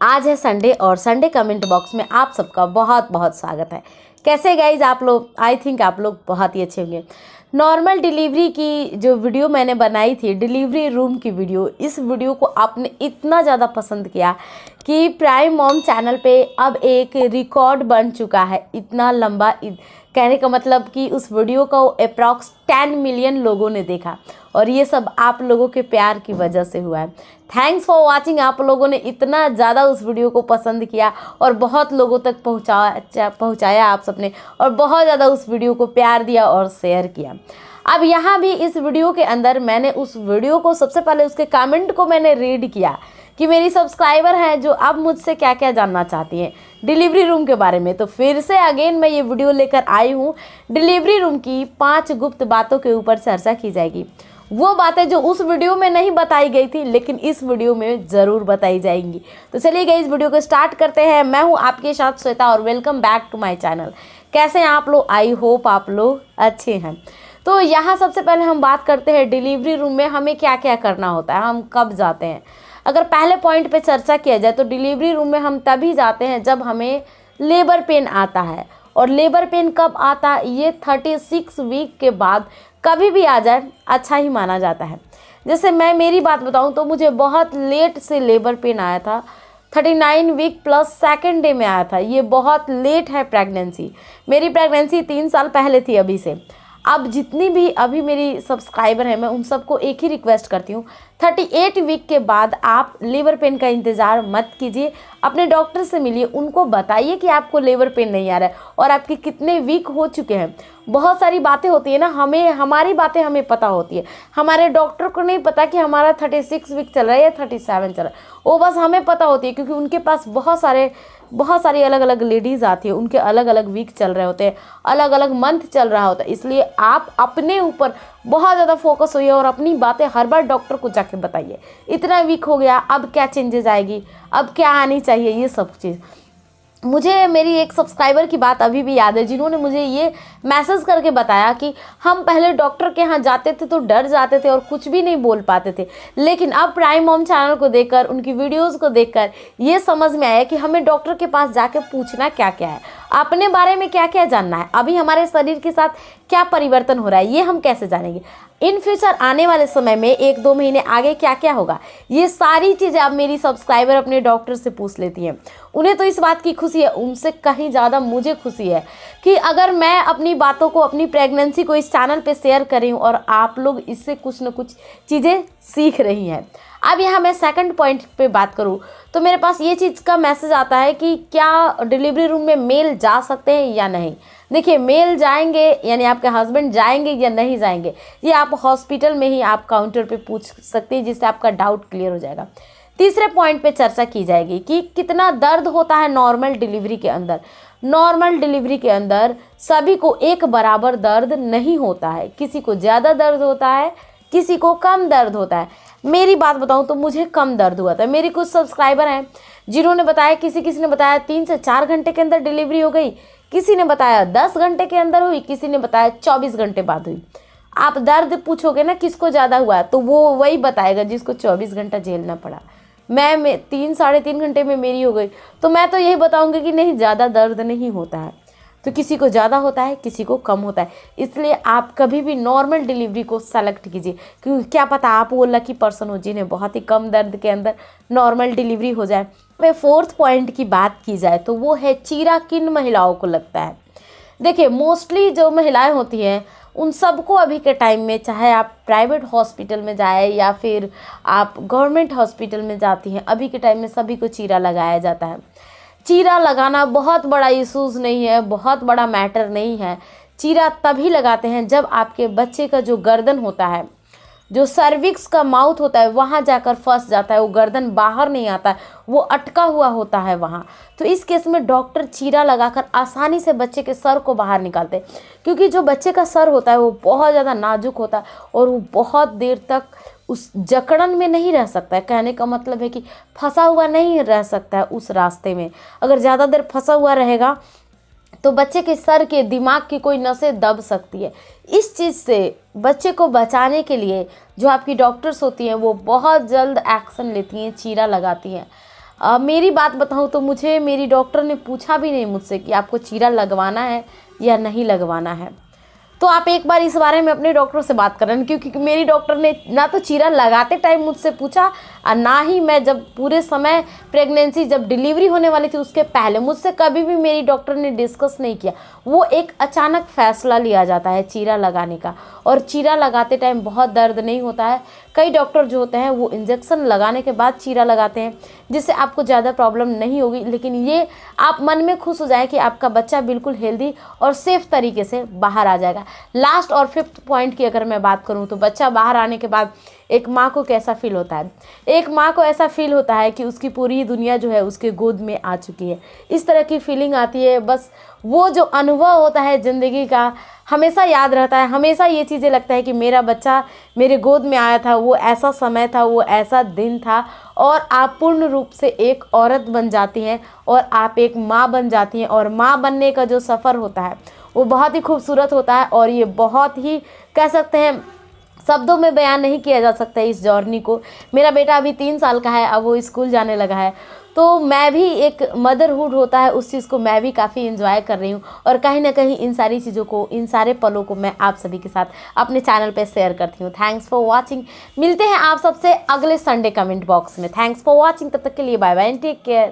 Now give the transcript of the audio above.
आज है संडे और संडे कमेंट बॉक्स में आप सबका बहुत बहुत स्वागत है। कैसे गाइज आप लोग? आई थिंक आप लोग बहुत ही अच्छे होंगे। नॉर्मल डिलीवरी की जो वीडियो मैंने बनाई थी, डिलीवरी रूम की वीडियो, इस वीडियो को आपने इतना ज़्यादा पसंद किया कि प्राइम मॉम चैनल पे अब एक रिकॉर्ड बन चुका है। इतना लंबा, कहने का मतलब कि उस वीडियो को अप्रॉक्स 10 मिलियन लोगों ने देखा और ये सब आप लोगों के प्यार की वजह से हुआ है। Thanks for watching. आप लोगों ने इतना ज़्यादा उस वीडियो को पसंद किया और बहुत लोगों तक पहुँचाया आप सबने, और बहुत ज़्यादा उस वीडियो को प्यार दिया और शेयर किया। अब यहाँ भी इस वीडियो के अंदर मैंने उस वीडियो को सबसे पहले उसके कमेंट को मैंने रीड किया कि मेरी सब्सक्राइबर हैं जो अब मुझसे क्या क्या जानना चाहती हैं डिलीवरी रूम के बारे में। तो फिर से अगेन मैं ये वीडियो लेकर आई हूँ। डिलीवरी रूम की 5 गुप्त बातों के ऊपर चर्चा की जाएगी। वो बातें जो उस वीडियो में नहीं बताई गई थी लेकिन इस वीडियो में ज़रूर बताई जाएंगी। तो चलिए गाइस, इस वीडियो को स्टार्ट करते हैं। मैं हूँ आपके साथ श्वेता और welcome back to my channel. कैसे हैं आप लोग? आई होप आप लोग अच्छे हैं। तो यहाँ सबसे पहले हम बात करते हैं डिलीवरी रूम में हमें क्या क्या करना होता है, हम कब जाते हैं। अगर पहले पॉइंट पे चर्चा किया जाए तो डिलीवरी रूम में हम तभी जाते हैं जब हमें लेबर पेन आता है। और लेबर पेन कब आता है? ये 36 वीक के बाद कभी भी आ जाए अच्छा ही माना जाता है। जैसे मैं मेरी बात बताऊं तो मुझे बहुत लेट से लेबर पेन आया था। 39 वीक प्लस सेकेंड डे में आया था। ये बहुत लेट है प्रेगनेंसी। मेरी प्रेगनेंसी 3 साल पहले थी अभी से। अब जितनी भी अभी मेरी सब्सक्राइबर हैं, मैं उन सबको एक ही रिक्वेस्ट करती हूँ, 38 वीक के बाद आप लेबर पेन का इंतज़ार मत कीजिए। अपने डॉक्टर से मिलिए, उनको बताइए कि आपको लेबर पेन नहीं आ रहा है और आपके कितने वीक हो चुके हैं। बहुत सारी बातें होती है ना, हमारी बातें हमें पता होती है, हमारे डॉक्टर को नहीं पता कि हमारा 36 वीक चल रहा है या 37 चल रहा है। वो बस हमें पता होती है क्योंकि उनके पास बहुत सारी अलग अलग लेडीज़ आती है, उनके अलग अलग वीक चल रहे होते हैं, अलग अलग मंथ चल रहा होता है। इसलिए आप अपने ऊपर बहुत ज़्यादा फोकस होइए और अपनी बातें हर बार डॉक्टर को जाके बताइए। इतना वीक हो गया, अब क्या चेंजेस आएगी, अब क्या आनी चाहिए, ये सब चीज़। मुझे मेरी एक सब्सक्राइबर की बात अभी भी याद है जिन्होंने मुझे ये मैसेज करके बताया कि हम पहले डॉक्टर के यहाँ जाते थे तो डर जाते थे और कुछ भी नहीं बोल पाते थे, लेकिन अब प्राइम मॉम चैनल को देखकर, उनकी वीडियोस को देखकर ये समझ में आया कि हमें डॉक्टर के पास जाके पूछना क्या क्या है, अपने बारे में क्या क्या जानना है, अभी हमारे शरीर के साथ क्या परिवर्तन हो रहा है, ये हम कैसे जानेंगे, इन फ्यूचर आने वाले समय में 1-2 महीने आगे क्या क्या होगा। ये सारी चीज़ें अब मेरी सब्सक्राइबर अपने डॉक्टर से पूछ लेती हैं। उन्हें तो इस बात की खुशी है, उनसे कहीं ज़्यादा मुझे खुशी है कि अगर मैं अपनी बातों को, अपनी प्रेगनेंसी को इस चैनल पे शेयर कर रही हूँ और आप लोग इससे कुछ न कुछ चीज़ें सीख रही हैं। अब यहाँ मैं सेकंड पॉइंट पे बात करूँ तो मेरे पास ये चीज़ का मैसेज आता है कि क्या डिलीवरी रूम में मेल जा सकते हैं या नहीं। देखिए, मेल जाएंगे यानी आपके हस्बैंड जाएंगे या नहीं जाएंगे, ये आप हॉस्पिटल में ही आप काउंटर पे पूछ सकते हैं, जिससे आपका डाउट क्लियर हो जाएगा। तीसरे पॉइंट पे चर्चा की जाएगी कि कितना दर्द होता है नॉर्मल डिलीवरी के अंदर। नॉर्मल डिलीवरी के अंदर सभी को एक बराबर दर्द नहीं होता है, किसी को ज़्यादा दर्द होता है, किसी को कम दर्द होता है। मेरी बात बताऊं तो मुझे कम दर्द हुआ था। मेरी कुछ सब्सक्राइबर हैं जिन्होंने बताया, किसी ने बताया 3 से 4 घंटे के अंदर डिलीवरी हो गई, किसी ने बताया 10 घंटे के अंदर हुई, किसी ने बताया 24 घंटे बाद हुई। आप दर्द पूछोगे ना किसको ज़्यादा हुआ, तो वो वही बताएगा जिसको 24 घंटा झेलना पड़ा। मैं 3-3.5 घंटे में मेरी हो गई, तो मैं तो यही बताऊंगी कि नहीं, ज़्यादा दर्द नहीं होता है। तो किसी को ज़्यादा होता है, किसी को कम होता है। इसलिए आप कभी भी नॉर्मल डिलीवरी को सेलेक्ट कीजिए, क्योंकि क्या पता आप वो लकी पर्सन हो जिन्हें बहुत ही कम दर्द के अंदर नॉर्मल डिलीवरी हो जाए। वे फोर्थ पॉइंट की बात की जाए तो वो है चीरा किन महिलाओं को लगता है। देखिए, मोस्टली जो महिलाएं होती हैं उन सबको अभी के टाइम में, चाहे आप प्राइवेट हॉस्पिटल में जाए या फिर आप गवर्नमेंट हॉस्पिटल में जाती हैं, अभी के टाइम में सभी को चीरा लगाया जाता है। चीरा लगाना बहुत बड़ा इशूज़ नहीं है, बहुत बड़ा मैटर नहीं है। चीरा तभी लगाते हैं जब आपके बच्चे का जो गर्दन होता है, जो सर्विक्स का माउथ होता है, वहाँ जाकर फंस जाता है, वो गर्दन बाहर नहीं आता है, वो अटका हुआ होता है वहाँ। तो इस केस में डॉक्टर चीरा लगाकर आसानी से बच्चे के सर को बाहर निकालते हैं, क्योंकि जो बच्चे का सर होता है वो बहुत ज़्यादा नाजुक होता है और वो बहुत देर तक उस जकड़न में नहीं रह सकता है। कहने का मतलब है कि फंसा हुआ नहीं रह सकता है उस रास्ते में। अगर ज़्यादा देर फंसा हुआ रहेगा तो बच्चे के सर के, दिमाग की कोई नसें दब सकती है। इस चीज़ से बच्चे को बचाने के लिए जो आपकी डॉक्टर्स होती हैं वो बहुत जल्द एक्शन लेती हैं, चीरा लगाती हैं। मेरी बात बताऊँ तो मुझे मेरी डॉक्टर ने पूछा भी नहीं मुझसे कि आपको चीरा लगवाना है या नहीं लगवाना है। तो आप एक बार इस बारे में अपने डॉक्टर से बात करें, क्योंकि मेरी डॉक्टर ने ना तो चीरा लगाते टाइम मुझसे पूछा और ना ही मैं जब पूरे समय प्रेगनेंसी जब डिलीवरी होने वाली थी उसके पहले मुझसे कभी भी मेरी डॉक्टर ने डिस्कस नहीं किया। वो एक अचानक फैसला लिया जाता है चीरा लगाने का, और चीरा लगाते टाइम बहुत दर्द नहीं होता है। कई डॉक्टर जो होते हैं वो इंजेक्शन लगाने के बाद चीरा लगाते हैं जिससे आपको ज़्यादा प्रॉब्लम नहीं होगी, लेकिन ये आप मन में खुश हो जाए कि आपका बच्चा बिल्कुल हेल्दी और सेफ तरीके से बाहर आ जाएगा। लास्ट और 5th पॉइंट की अगर मैं बात करूं तो बच्चा बाहर आने के बाद एक माँ को कैसा फील होता है। एक माँ को ऐसा फील होता है कि उसकी पूरी दुनिया जो है उसके गोद में आ चुकी है। इस तरह की फीलिंग आती है। बस वो जो अनुभव होता है ज़िंदगी का हमेशा याद रहता है। हमेशा ये चीज़ें लगता है कि मेरा बच्चा मेरे गोद में आया था, वो ऐसा समय था, वो ऐसा दिन था, और आप पूर्ण रूप से एक औरत बन जाती हैं और आप एक माँ बन जाती हैं। और माँ बनने का जो सफ़र होता है वो बहुत ही खूबसूरत होता है, और ये बहुत ही कह सकते हैं शब्दों में बयान नहीं किया जा सकता है इस जर्नी को। मेरा बेटा अभी 3 साल का है, अब वो स्कूल जाने लगा है, तो मैं भी एक मदरहुड होता है उस चीज़ को मैं भी काफ़ी एंजॉय कर रही हूँ, और कहीं ना कहीं इन सारी चीज़ों को, इन सारे पलों को मैं आप सभी के साथ अपने चैनल पे शेयर करती हूँ। Thanks for watching. मिलते हैं आप सबसे अगले संडे कमेंट बॉक्स में। Thanks for watching. तब तक के लिए bye bye and take care.